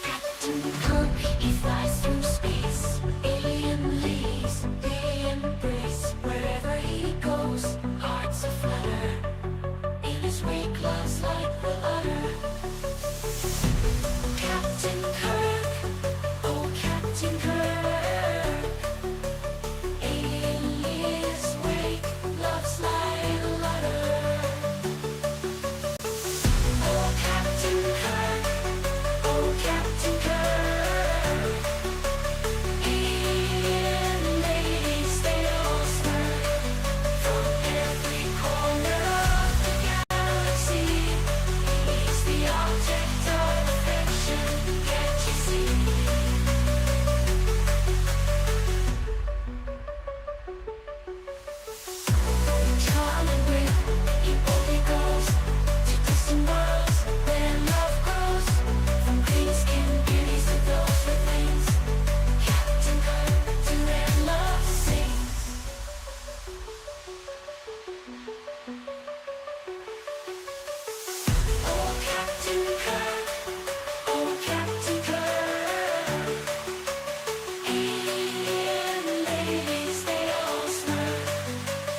Captain Kirk, he flies through space. Alien leaves, they embrace. Wherever he goes, hearts aflutter. In his wake, love's like the udder. Captain Kirk, oh Captain Kirk. Alien leaves wake, love's like a udder. Oh Captain Kirk, oh Captain Kirk. Alien ladies, they all smirk. From every corner of the galaxy, he's the object of affection, can't you see? Charming wit, he boldly goes to distant worlds where love grows. From green-skinned beauties to those with wings, Captain Kirk to their love sings. Oh Captain Kirk, oh Captain Kirk. Alien ladies, they all smirk.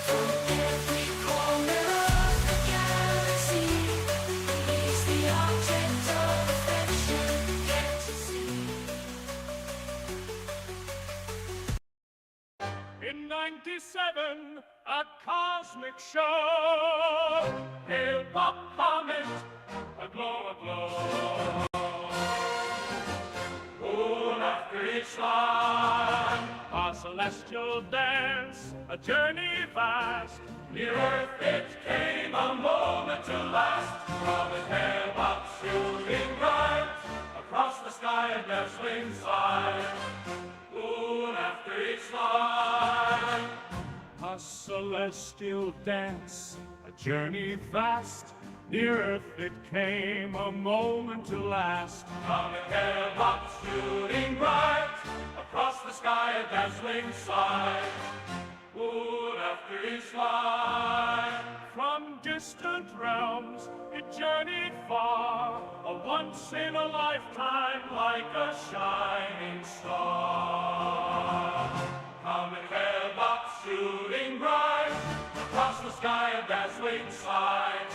From every corner of the galaxy, he's the object of affection, can't you see? In 97, a cosmic show, hailed the comet, aglow. Moon after each line, a celestial dance, a journey vast. Near Earth it came, a moment to last. From his mailbox shooting bright, across the sky a dazzling sight. Moon after each line, a celestial dance, a journey vast. Near Earth it came, a moment to last. From the mailbox shooting bright, across the sky a dazzling sight. Moon after each line, from distant realms it journeyed far, a once in a lifetime like a shining star. Comet mailbox shooting bright, across the sky a dazzling sight.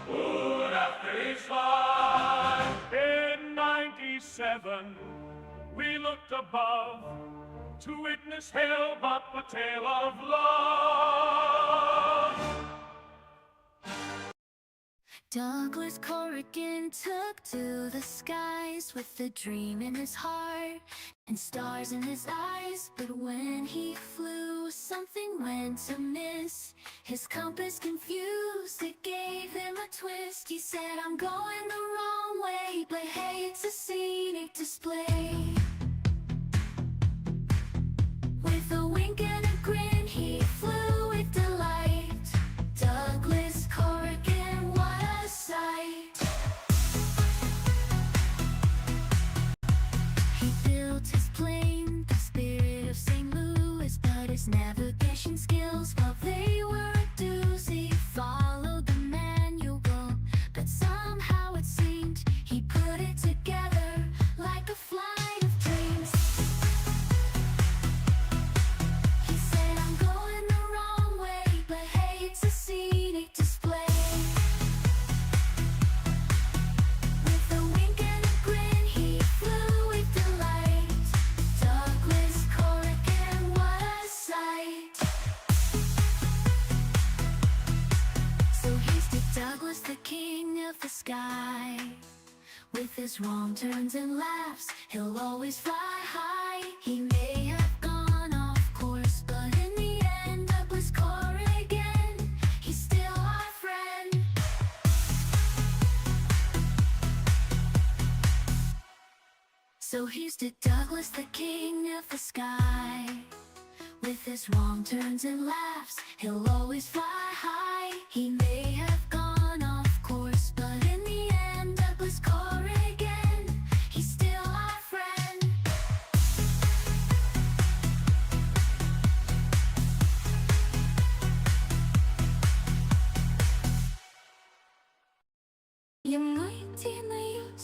Moon after each line. In 97, we looked above to witness hail but a tale of love. Douglas Corrigan took to the skies with a dream in his heart and stars in his eyes. But when he flew, something went amiss. His compass confused, it gave him a twist. He said, I'm going the wrong way, but hey, it's a scenic display. With a wink and a grin, he flew with delight. Douglas Corrigan, what a sight. He built his plane, the spirit of St. Louis, but his navigation skills, well, they were a doozy. Followed the manual, but somehow it seemed he put it together like a flight of dreams. He said, I'm going the wrong way, but hey, it's a scenic display. With a wink and a grin, he flew with delight. Douglas Corrigan, what a sight. So here's to Douglas, the king of the sky. With his wrong turns and laughs, he'll always fly high. He may have gone off course, but in the end, Douglas Corrigan, he's still our friend. So here's to Douglas, the king of the sky. With his wrong turns and laughs, he'll always fly high. He may have gone off course, but in the end, Douglas Corrigan, he's still our friend.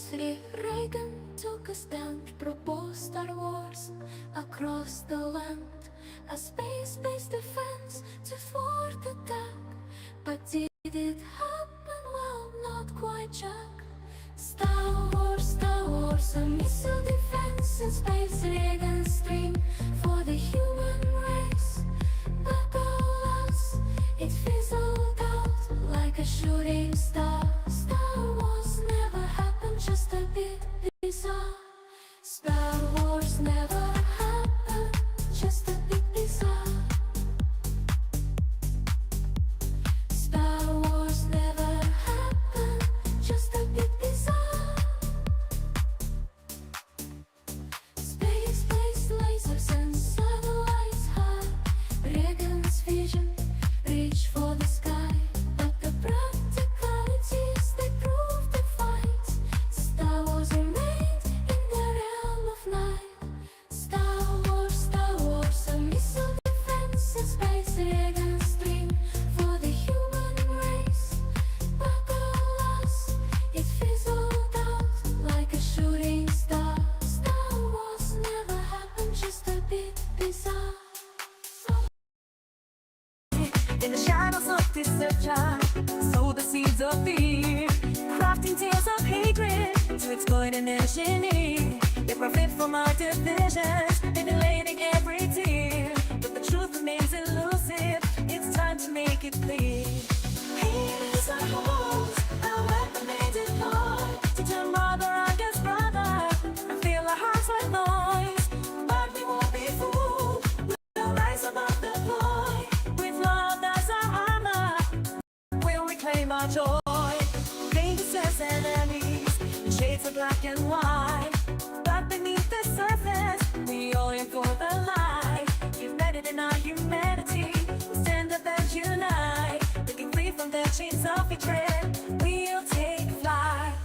President Reagan took a stand, proposed Star Wars across the land, a space-based defense to thwart attack. But did it happen? Well, not quite, Jack. Star Wars, a missile defense in space, Reagan's dream for the human race. But alas, it fizzled out like a shooting star. Star Wars never happened, just a bit bizarre. Star Wars never happened, just a bit bizarre. Star Wars never happened, just a bit bizarre. Space-based lasers and satellites had Reagan's vision, reach for the sky. But the practicalities, they proved defiant. Star Wars remained in the realm of night. Star Wars, a missile defense in space, Reagan's dream for the human race. But alas, it fizzled out like a shooting star. Star Wars never happened, just a bit bizarre. In the shadows of deception, sow the seeds of fear, crafting tales of hatred to exploit and engineer. They profit from our divisions, manipulating every tear. But the truth remains elusive, it's time to make it clear. Hate is our host, a weapon made deployed to turn brother against brother and fill our hearts with noise. But we won't be fooled, we'll rise above the ploy. With love as our armor, we'll reclaim our joy. Dangerous enemies, the shades of black and white. But beneath the surface, we all aim for the light. United in our humanity, we stand up and unite. Breaking free from the chains of hatred, we'll take flight.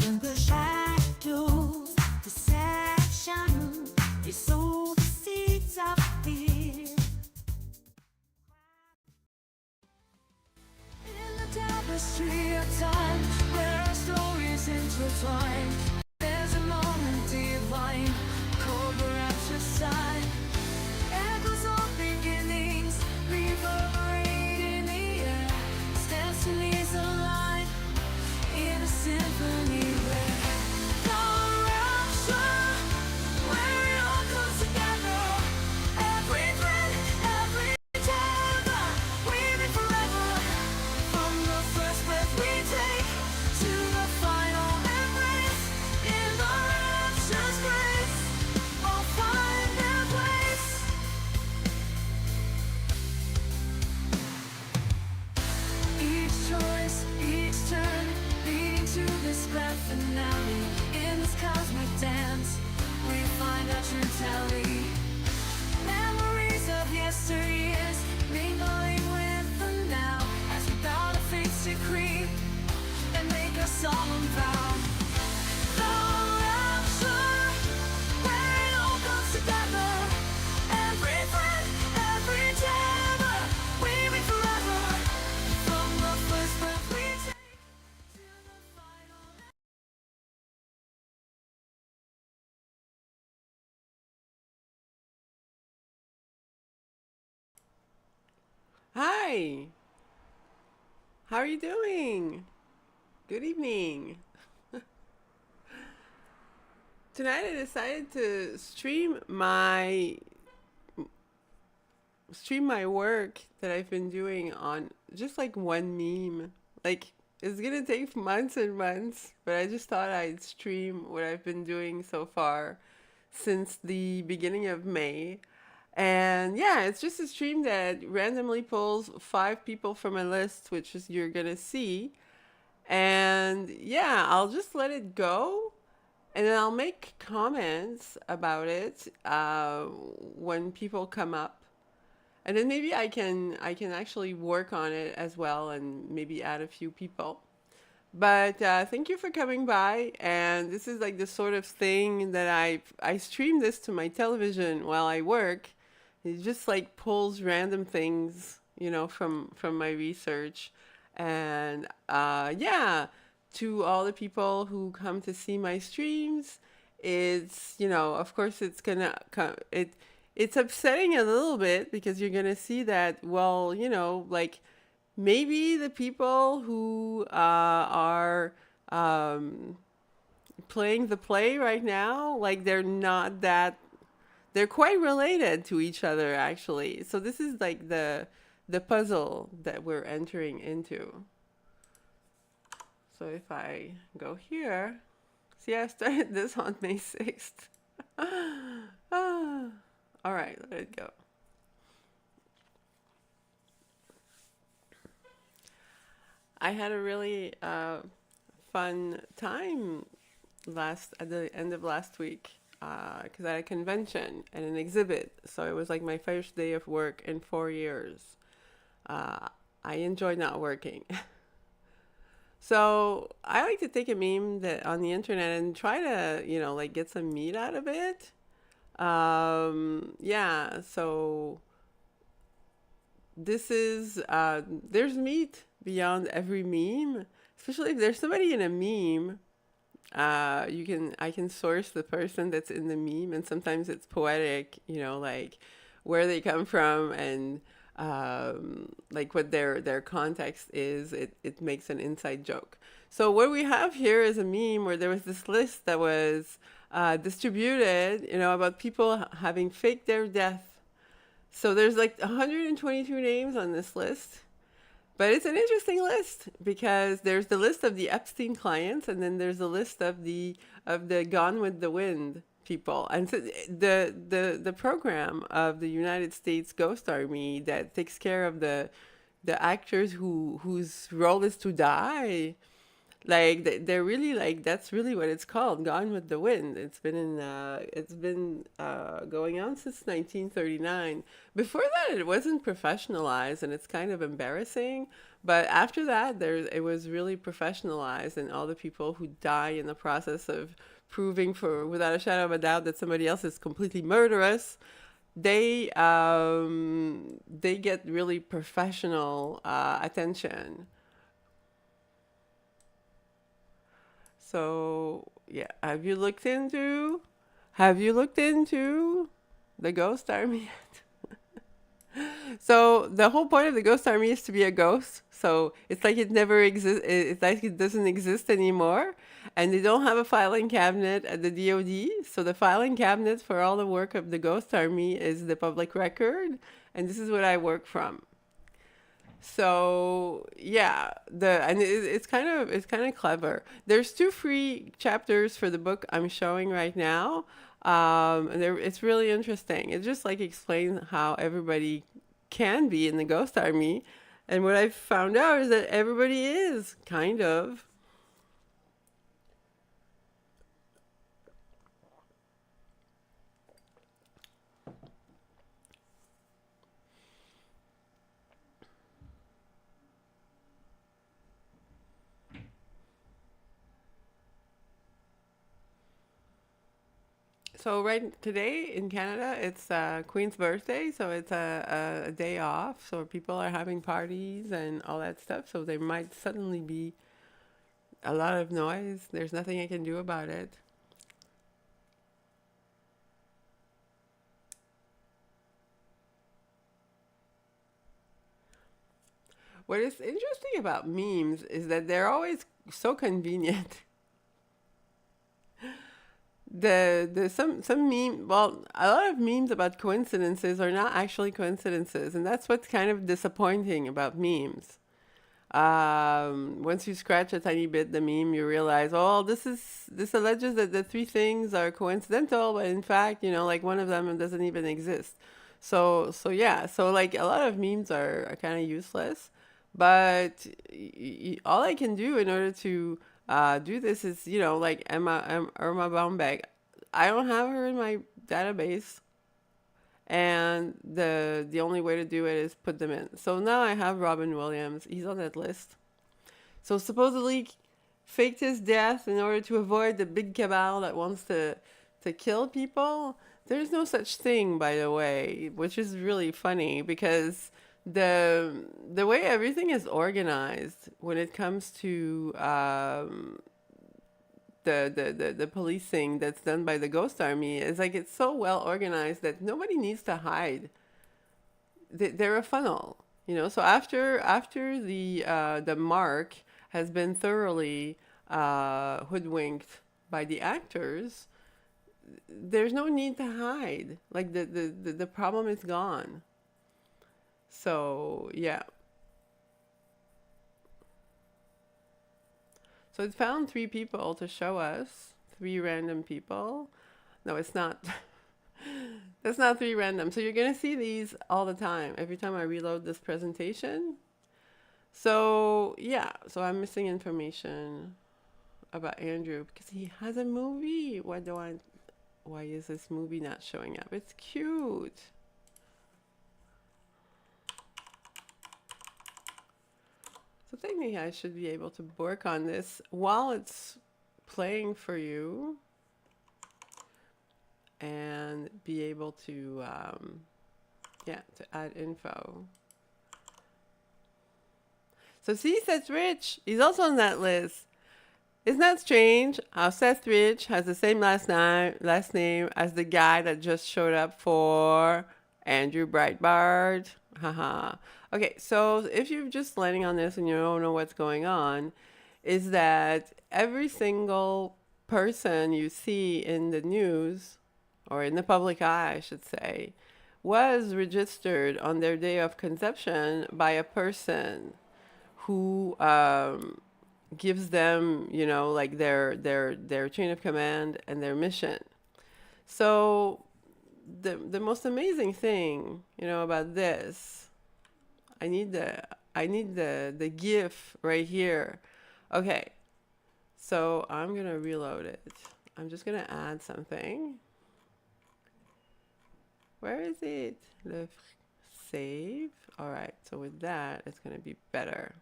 In the shadows, deception is sow the seeds of fear. In the tapestry of time, where our stories intertwine, there's a moment divine, called the rapture sign. Echoes of beginnings reverberate in the air. Destinies align in a symphony where the rapture, where it all comes together. Every thread, every tether, weaving forever. From the first breath we take to the final embrace. In the rapture's grace, all find their place. Each choice, each turn, leading to this grand finale. In this cosmic dance, we find our true tally. Memories of yesteryears, mingling with the now, as we bow to fate's decree and make a solemn vow. The rapture, where it all comes together. Every thread, every tether, weaving forever. From the first breath we take to the final. Hi, how are you doing? Good evening. Tonight I decided to stream my work that I've been doing on just like one meme. Like it's gonna take months and months, but I just thought I'd stream what I've been doing so far since the beginning of May. And yeah, it's just a stream that randomly pulls 5 people from a list, which is you're gonna see. And yeah, I'll just let it go, and then I'll make comments about it when people come up, and then maybe I can actually work on it as well, and maybe add a few people. But thank you for coming by. And this is like the sort of thing that I stream this to my television while I work. It just like pulls random things, from my research. And yeah, to all the people who come to see my streams, of course, it's gonna come. It's upsetting a little bit because you're gonna see that. Well, like maybe the people who are um, playing the play right now, like they're quite related to each other actually. So this is like the puzzle that we're entering into. So if I go here, see, I started this on May 6th. All right, let it go. I had a really fun time at the end of last week because I had a convention and an exhibit. So it was like my first day of work in 4 years. I enjoy not working. So I like to take a meme that on the internet and try to, like get some meat out of it. Yeah, so this is, there's meat beyond every meme, especially if there's somebody in a meme. I can source the person that's in the meme, and sometimes it's poetic, like where they come from and like what their context is. It makes an inside joke. So what we have here is a meme where there was this list that was distributed, about people having faked their death. So there's like 122 names on this list. But it's an interesting list because there's the list of the Epstein clients, and then there's a list of the Gone with the Wind people. And so the program of the United States Ghost Army that takes care of the actors whose role is to die. Like they're really like, that's really what it's called, Gone with the Wind. It's been going on since 1939. Before that, it wasn't professionalized, and it's kind of embarrassing. But after that, it was really professionalized, and all the people who die in the process of proving without a shadow of a doubt that somebody else is completely murderous, they get really professional attention. So yeah, have you looked into the Ghost Army yet? So the whole point of the Ghost Army is to be a ghost. So it's like it never exists. It's like it doesn't exist anymore, and they don't have a filing cabinet at the DoD. So the filing cabinet for all the work of the Ghost Army is the public record, and this is what I work from. So yeah, it's kind of clever. There's 2 free chapters for the book I'm showing right now, and it's really interesting. It just like explains how everybody can be in the Ghost Army, and what I found out is that everybody is kind of. So right today in Canada, it's Queen's birthday, so it's a day off. So people are having parties and all that stuff. So there might suddenly be a lot of noise. There's nothing I can do about it. What is interesting about memes is that they're always so convenient. Some meme well, a lot of memes about coincidences are not actually coincidences, and that's what's kind of disappointing about memes. Once you scratch a tiny bit the meme, you realize, oh, this alleges that the 3 things are coincidental, but in fact, like one of them doesn't even exist. So yeah, so like a lot of memes are kind of useless, but all I can do in order to do this is, like Irma Baumbeck. I don't have her in my database, and the only way to do it is put them in. So now I have Robin Williams. He's on that list. So supposedly faked his death in order to avoid the big cabal that wants to kill people. There's no such thing, by the way, which is really funny because the way everything is organized when it comes to the policing that's done by the Ghost Army is like it's so well organized that nobody needs to hide. They're a funnel, So after the mark has been thoroughly hoodwinked by the actors, there's no need to hide. Like the problem is gone. So yeah. So it found 3 people to show us, 3 random people. No, it's not. That's not 3 random. So you're going to see these all the time, every time I reload this presentation. So yeah, so I'm missing information about Andrew because he has a movie. Why is this movie not showing up? It's cute. So technically I should be able to work on this while it's playing for you and be able to, to add info. So see, Seth Rich, he's also on that list. Isn't that strange how Seth Rich has the same last name as the guy that just showed up for Andrew Breitbart? Haha. Okay, so if you're just landing on this and you don't know what's going on, is that every single person you see in the news, or in the public eye, I should say, was registered on their day of conception by a person who gives them, like their chain of command and their mission. So the most amazing thing, about this, I need the GIF right here. Okay, so I'm gonna reload it. I'm just gonna add something. Where is it? Save. All right, so with that, it's gonna be better.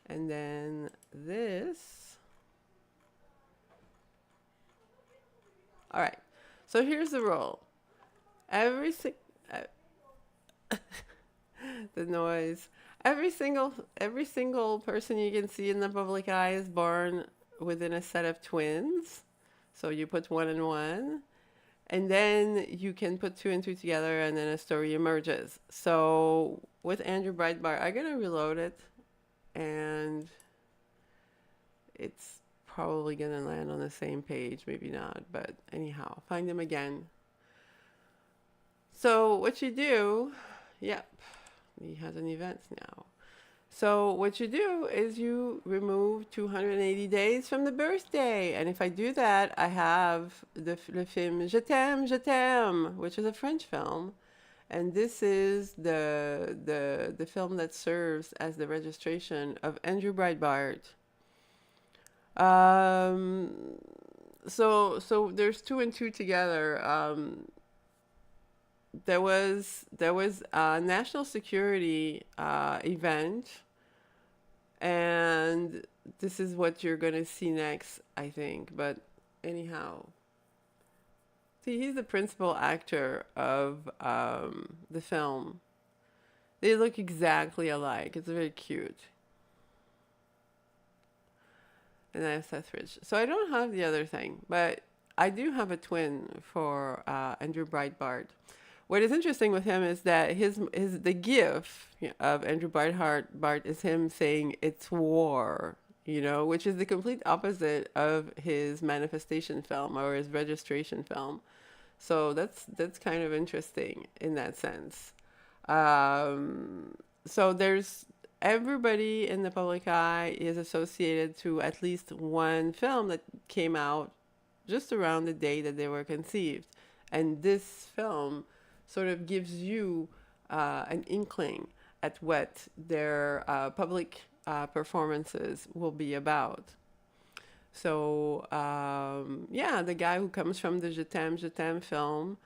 And then this. All right, so here's the rule. The noise. Every single person you can see in the public eye is born within a set of twins. So you put 1 and 1, and then you can put 2 and 2 together, and then a story emerges. So with Andrew Breitbart, I'm gonna reload it, and it's probably gonna land on the same page, maybe not, but anyhow, find him again. So what you do, yep, he has an event now. So what you do is you remove 280 days from the birthday. And if I do that, I have the film Je t'aime, which is a French film. And this is the film that serves as the registration of Andrew Breitbart. So there's 2 and 2 together. There was a national security event, and this is what you're gonna see next, I think. But anyhow, see, he's the principal actor of the film. They look exactly alike. It's very cute. And I have Seth Rich. So I don't have the other thing, but I do have a twin for Andrew Breitbart. What is interesting with him is that the gif of Andrew Breitbart is him saying it's war, which is the complete opposite of his manifestation film or his registration film. So that's kind of interesting in that sense. So there's everybody in the public eye is associated to at least one film that came out just around the day that they were conceived, and this film sort of gives you an inkling at what their public performances will be about. So yeah, the guy who comes from the Je t'aime film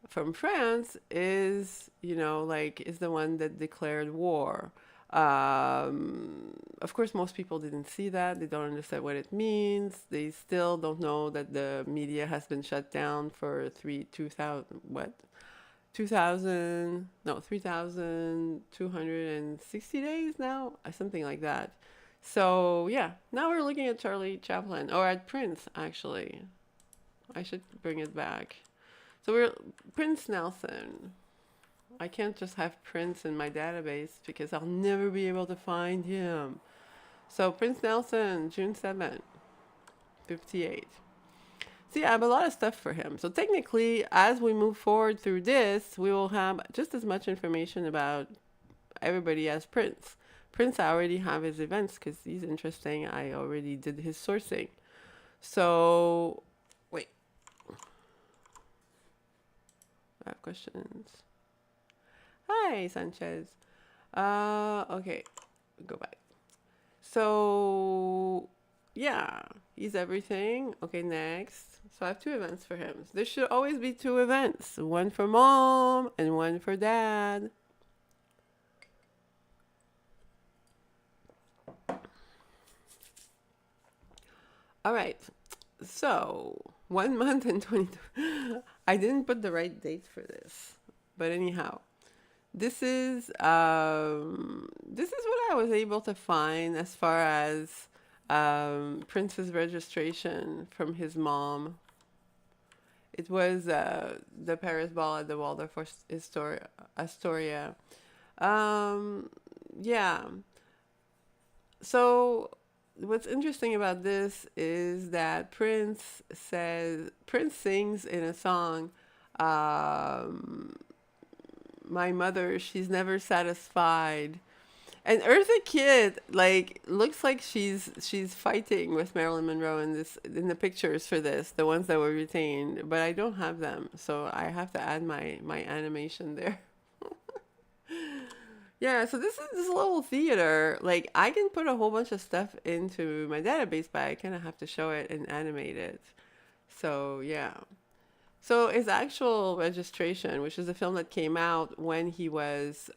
from France is, like, is the one that declared war. Of course, most people didn't see that. They don't understand what it means. They still don't know that the media has been shut down for 3,260 days now, something like that. So yeah, now we're looking at Charlie Chaplin, or at Prince, actually. I should bring it back. So we're Prince Nelson. I can't just have Prince in my database because I'll never be able to find him. So Prince Nelson, June 7th, 58. See, I have a lot of stuff for him. So technically, as we move forward through this, we will have just as much information about everybody as Prince. Prince, I already have his events because he's interesting. I already did his sourcing. So, wait. I have questions. Hi, Sanchez. Okay, go back. So, yeah, he's everything. Okay, next. So I have 2 events for him. There should always be 2 events. One for mom and one for dad. All right. So 1 month and 22. I didn't put the right date for this. But anyhow, this is what I was able to find as far as Prince's registration from his mom. It was the Paris ball at the Waldorf Astoria. Yeah. So what's interesting about this is that Prince sings in a song, my mother, she's never satisfied. And Eartha Kitt, like, looks like she's fighting with Marilyn Monroe in the pictures for this, the ones that were retained, but I don't have them, so I have to add my animation there. Yeah, so this is this little theater. Like, I can put a whole bunch of stuff into my database, but I kind of have to show it and animate it. So yeah. So his actual registration, which is a film that came out when he was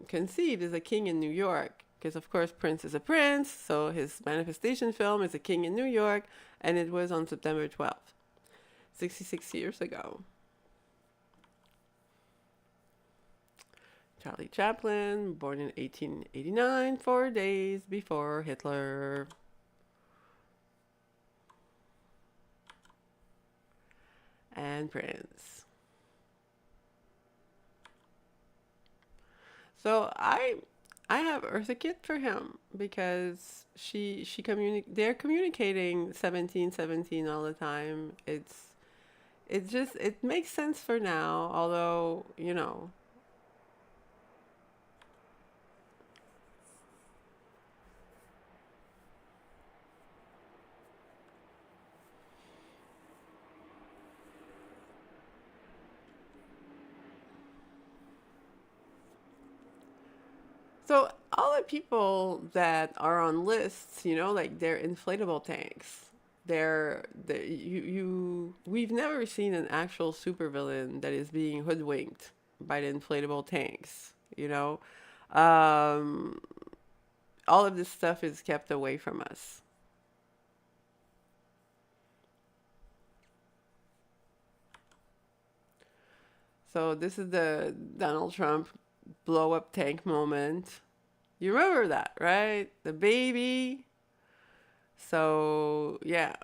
conceived, is A King in New York. Because, of course, Prince is a prince, so his manifestation film is A King in New York, and it was on September 12th, 66 years ago. Charlie Chaplin, born in 1889, 4 days before Hitler. And Prince. So I have Eartha Kitt for him because they're communicating 1717 all the time. It makes sense for now, although, So all the people that are on lists, like they're inflatable tanks. We've never seen an actual supervillain that is being hoodwinked by the inflatable tanks, all of this stuff is kept away from us. So this is the Donald Trump blow up tank moment. You remember that, right? The baby. So yeah.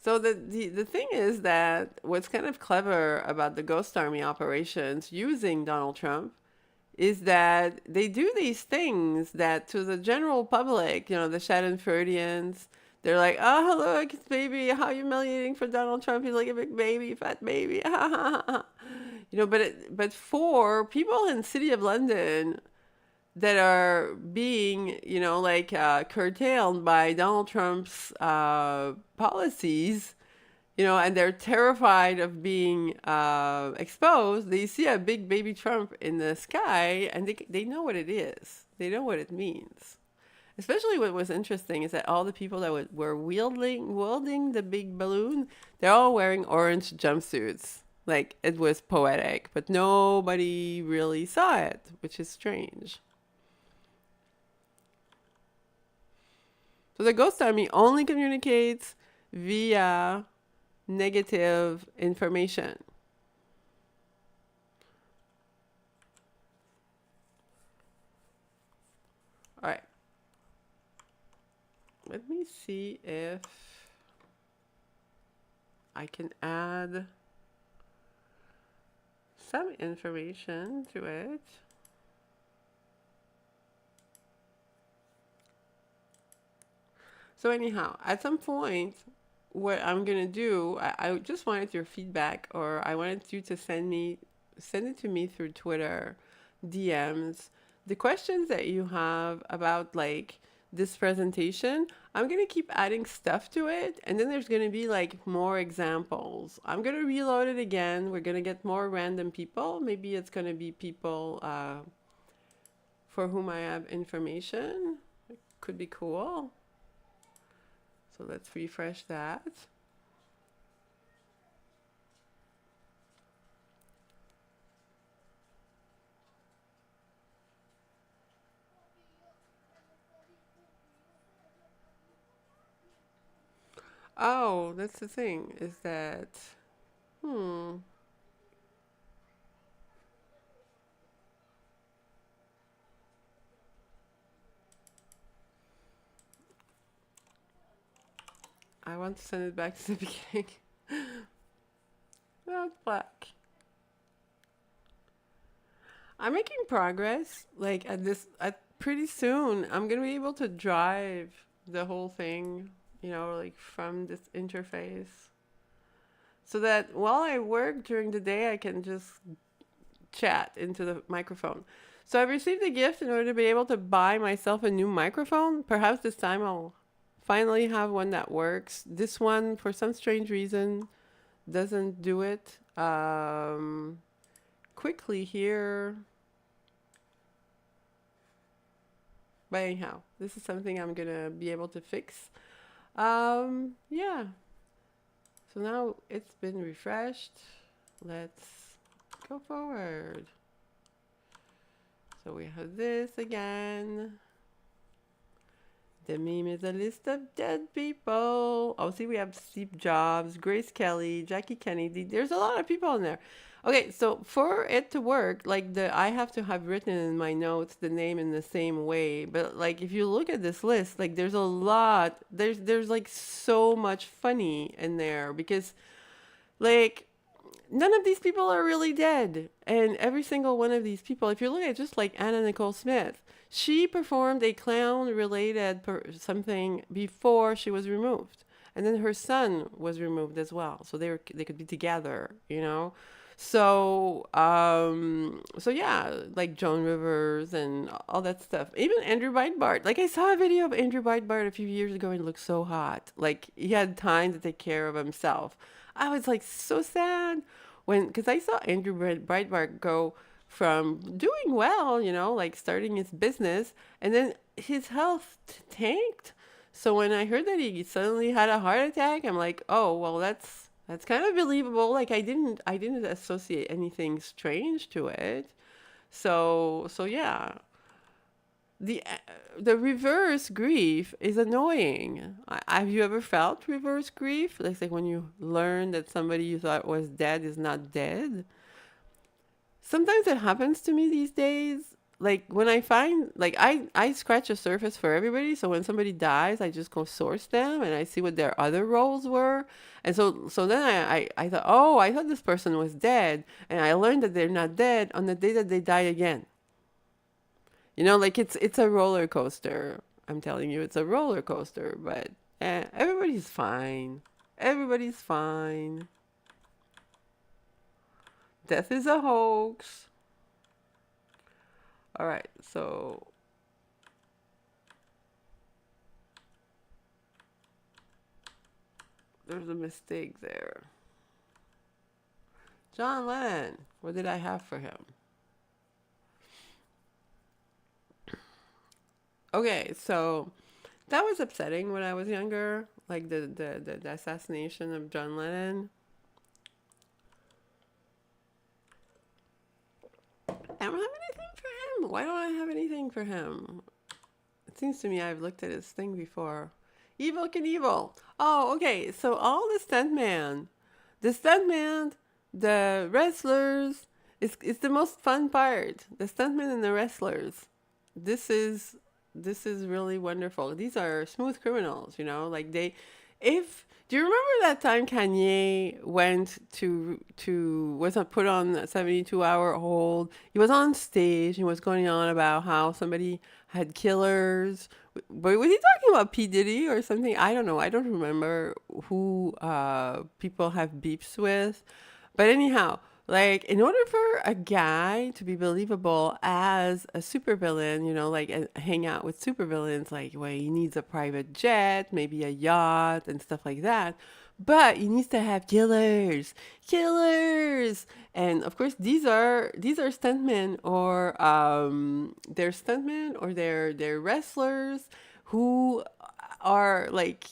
So the thing is that what's kind of clever about the Ghost Army operations using Donald Trump is that they do these things that to the general public, the Schadenfreudians, they're like, oh, look, it's baby, how humiliating for Donald Trump. He's like a big baby, fat baby. But for people in the city of London that are being, curtailed by Donald Trump's policies, you know, and they're terrified of being exposed. They see a big baby Trump in the sky, and they know what it is. They know what it means. Especially what was interesting is that all the people that were wielding the big balloon, they're all wearing orange jumpsuits. Like, it was poetic, but nobody really saw it, which is strange. So the ghost army only communicates via negative information. All right. Let me see if I can add some information to it. So anyhow, at some point, what I'm gonna do, I just wanted your feedback, or I wanted you to send it to me through Twitter, DMs, the questions that you have about like this presentation. I'm gonna keep adding stuff to it, and then there's gonna be like more examples. I'm gonna reload it again. We're gonna get more random people. Maybe it's gonna be people for whom I have information. It could be cool. So let's refresh that. Oh, that's the thing, is that, I want to send it back to the beginning. Oh, fuck. I'm making progress. Like at pretty soon, I'm gonna be able to drive the whole thing, you know, like from this interface. So that while I work during the day, I can just chat into the microphone. So I've received a gift in order to be able to buy myself a new microphone. Perhaps this time I'll finally have one that works. This one, for some strange reason, doesn't do it. Quickly here. But anyhow, this is something I'm gonna be able to fix. Yeah. So now it's been refreshed. Let's go forward. So we have this again. The meme is a list of dead people. Oh, see, we have Steve Jobs, Grace Kelly, Jackie Kennedy. There's a lot of people in there. Okay, so for it to work, like I have to have written in my notes the name in the same way. But like, if you look at this list, like there's a lot. There's like so much funny in there because, like, none of these people are really dead. And every single one of these people, if you look at just like Anna Nicole Smith, she performed a clown-related something before she was removed. And then her son was removed as well. So they could be together, you know? So, so yeah, like Joan Rivers and all that stuff. Even Andrew Breitbart. Like I saw a video of Andrew Breitbart a few years ago and he looked so hot. Like he had time to take care of himself. I was like so sad because I saw Andrew Breitbart go from doing well, you know, like starting his business, and then his health tanked. So when I heard that he suddenly had a heart attack, I'm like, oh, well, that's kind of believable. Like I didn't associate anything strange to it. So yeah. The reverse grief is annoying. Have you ever felt reverse grief? Like when you learn that somebody you thought was dead is not dead. Sometimes it happens to me these days. Like when I find, like I scratch the surface for everybody. So when somebody dies, I just go source them and I see what their other roles were. And so then I thought, oh, I thought this person was dead. And I learned that they're not dead on the day that they die again. You know, like it's a roller coaster. I'm telling you, it's a roller coaster. But everybody's fine. Everybody's fine. Death is a hoax. All right, so There's a mistake there. John Lennon. What did I have for him? Okay, so that was upsetting when I was younger, like the assassination of John Lennon. I don't have anything for him. Why don't I have anything for him? It seems to me I've looked at his thing before. Evil Knievel. Oh, okay. So all the stuntman, the wrestlers, it's the most fun part. The stuntmen and the wrestlers. This is this is really wonderful. These are smooth criminals, you know, like they if do you remember that time Kanye went to was put on a 72-hour hold? He was on stage. He was going on about how somebody had killers. But was he talking about P. Diddy or something? I don't know. I don't remember who people have beefs with. But anyhow, like in order for a guy to be believable as a supervillain, you know, like hang out with supervillains, like well, he needs a private jet, maybe a yacht and stuff like that. But he needs to have killers, and of course these are stuntmen or they're stuntmen or they're wrestlers who are like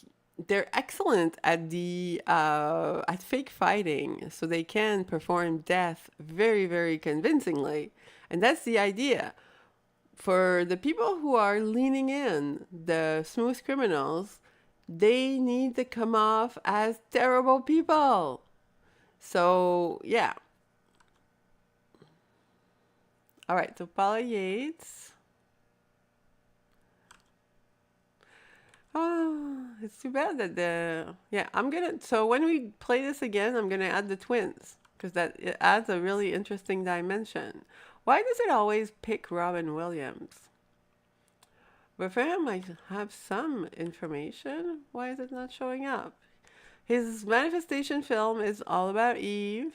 they're excellent at the at fake fighting, so they can perform death very, very convincingly, and that's the idea. For the people who are leaning in, the smooth criminals, they need to come off as terrible people. So yeah. All right. So Paula Yates. Oh, it's too bad that the yeah, I'm gonna so when we play this again, I'm gonna add the twins because that it adds a really interesting dimension. Why does it always pick Robin Williams? But for him, I have some information. Why is it not showing up? His manifestation film is all about Eve.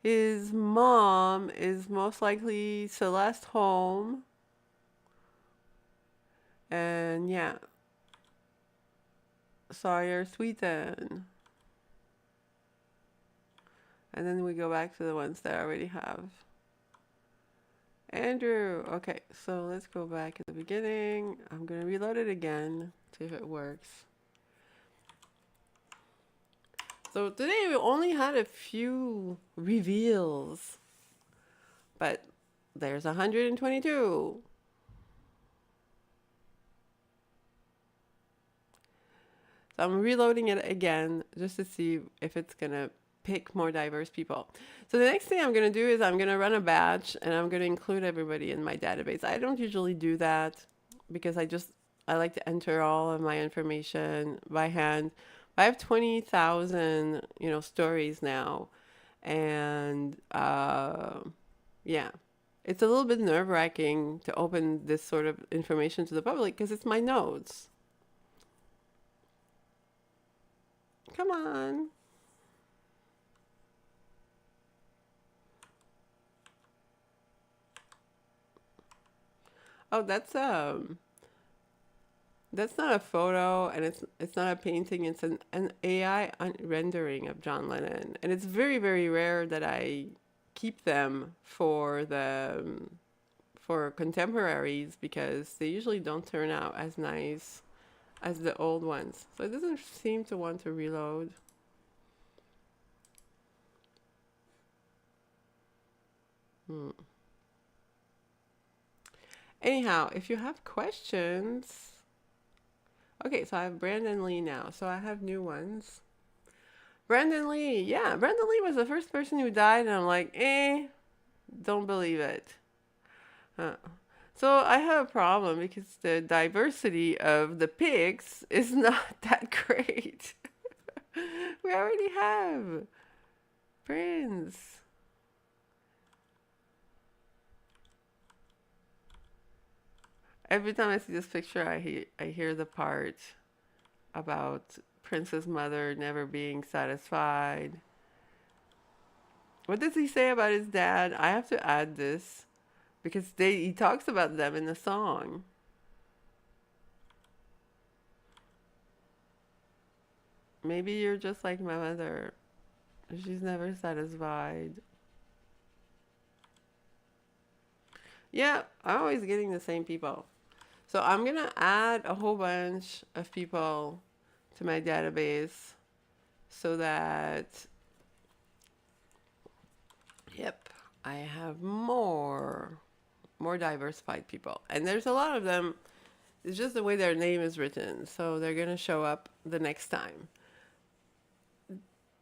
His mom is most likely Celeste Holm. And yeah, Sawyer Sweeten. And then we go back to the ones that I already have. Andrew. Okay, so let's go back at the beginning. I'm going to reload it again, see if it works. So today we only had a few reveals, but there's 122. So I'm reloading it again just to see if it's going to pick more diverse people. So the next thing I'm going to do is I'm going to run a batch and I'm going to include everybody in my database. I don't usually do that because I like to enter all of my information by hand. I have 20,000, stories now. And yeah, it's a little bit nerve-wracking to open this sort of information to the public because it's my notes. Come on. Oh, that's not a photo, and it's not a painting. It's an AI rendering of John Lennon, and it's very, very rare that I keep them for for contemporaries because they usually don't turn out as nice as the old ones. So it doesn't seem to want to reload. Anyhow, if you have questions. Okay, so I have Brandon Lee now. So I have new ones. Brandon Lee. Yeah, Brandon Lee was the first person who died, and I'm like, don't believe it. So I have a problem because the diversity of the pics is not that great. We already have Prince. Every time I see this picture, I hear the part about Prince's mother never being satisfied. What does he say about his dad? I have to add this because he talks about them in the song. maybe you're just like my mother. She's never satisfied. Yeah, I'm always getting the same people. So I'm gonna add a whole bunch of people to my database so that, yep, I have more diversified people. And there's a lot of them. It's just the way their name is written. So they're gonna show up the next time.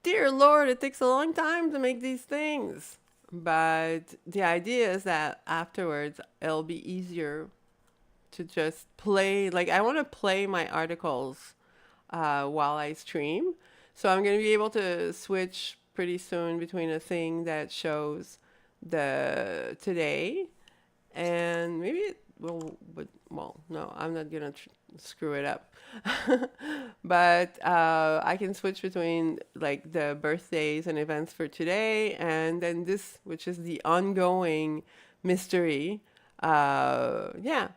Dear Lord, it takes a long time to make these things. But the idea is that afterwards, it'll be easier to just play. Like, I want to play my articles while I stream. So I'm going to be able to switch pretty soon between a thing that shows the today and maybe it will, but, well, no, I'm not going to screw it up. But I can switch between like the birthdays and events for today and then this, which is the ongoing mystery. Yeah.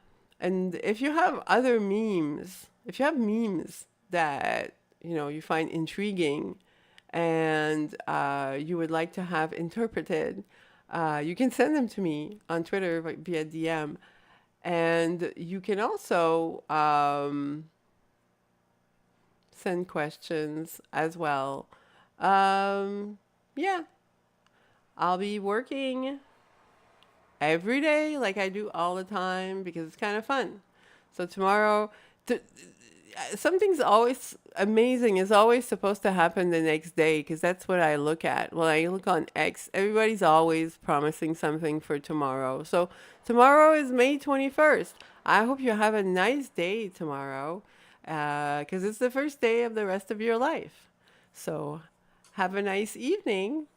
And if you have other memes, if you have memes that, you know, you find intriguing and you would like to have interpreted, you can send them to me on Twitter via DM. And you can also send questions as well. Yeah, I'll be working every day like I do all the time because it's kind of fun. So tomorrow, something's always amazing is always supposed to happen the next day because that's what I look at. When I look on X, everybody's always promising something for tomorrow. So tomorrow is May 21st. I hope you have a nice day tomorrow because it's the first day of the rest of your life. So have a nice evening.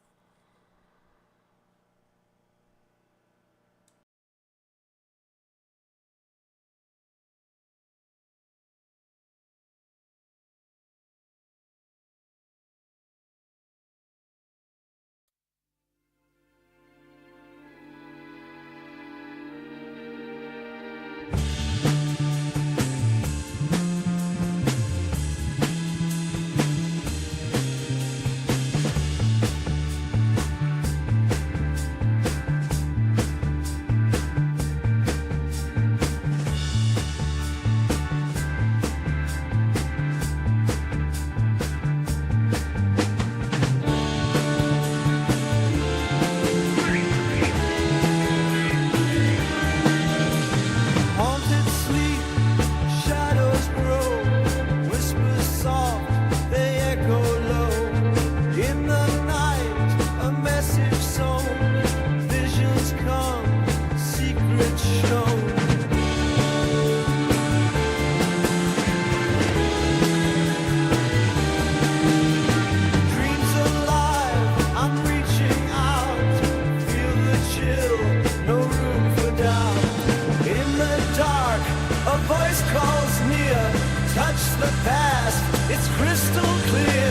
Haunted sleep, shadows grow, whispers soft, they echo low. In the night, a message sown, visions come, secrets shown. Dreams alive, I'm reaching out, feel the chill, no room for doubt. In the dark, a voice calls near. Touch the past, it's crystal clear.